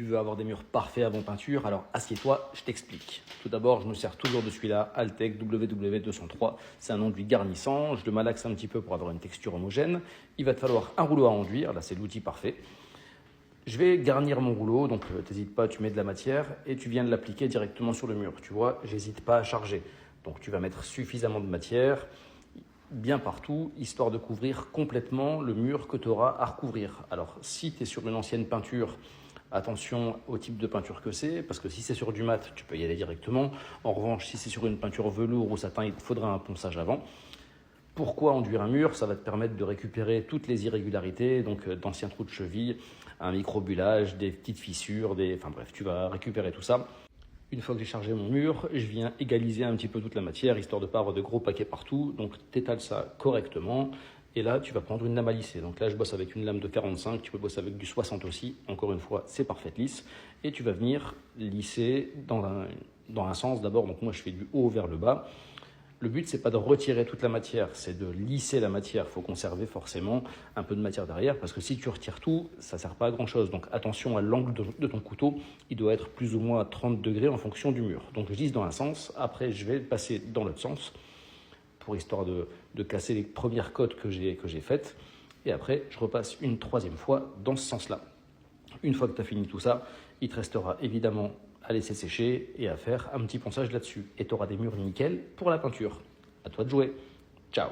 Tu veux avoir des murs parfaits avant peinture, alors assieds-toi, je t'explique. Tout d'abord, je me sers toujours de celui-là, Altec WW203. C'est un enduit garnissant, je le malaxe un petit peu pour avoir une texture homogène. Il va te falloir un rouleau à enduire, là c'est l'outil parfait. Je vais garnir mon rouleau, donc t'hésites pas, tu mets de la matière et tu viens de l'appliquer directement sur le mur. Tu vois, j'hésite pas à charger. Donc tu vas mettre suffisamment de matière, bien partout, histoire de couvrir complètement le mur que tu auras à recouvrir. Alors si tu es sur une ancienne peinture, attention au type de peinture que c'est, parce que si c'est sur du mat, tu peux y aller directement. En revanche, si c'est sur une peinture velours ou satin, il te faudra un ponçage avant. Pourquoi enduire un mur? Ça va te permettre de récupérer toutes les irrégularités, donc d'anciens trous de cheville, un microbulage, des petites fissures, enfin bref, tu vas récupérer tout ça. Une fois que j'ai chargé mon mur, je viens égaliser un petit peu toute la matière, histoire de ne pas avoir de gros paquets partout. Donc tu étales ça correctement. Et là, tu vas prendre une lame à lisser. Donc là, je bosse avec une lame de 45, tu peux bosser avec du 60 aussi. Encore une fois, c'est parfait lisse. Et tu vas venir lisser dans un sens d'abord. Donc moi, je fais du haut vers le bas. Le but, c'est pas de retirer toute la matière, c'est de lisser la matière. Il faut conserver forcément un peu de matière derrière, parce que si tu retires tout, ça ne sert pas à grand-chose. Donc attention à l'angle de ton couteau, il doit être plus ou moins à 30 degrés en fonction du mur. Donc je lisse dans un sens, après je vais passer dans l'autre sens, pour histoire de casser les premières cotes que j'ai faites. Et après, je repasse une troisième fois dans ce sens-là. Une fois que tu as fini tout ça, il te restera évidemment à laisser sécher et à faire un petit ponçage là-dessus. Et tu auras des murs nickel pour la peinture. À toi de jouer. Ciao.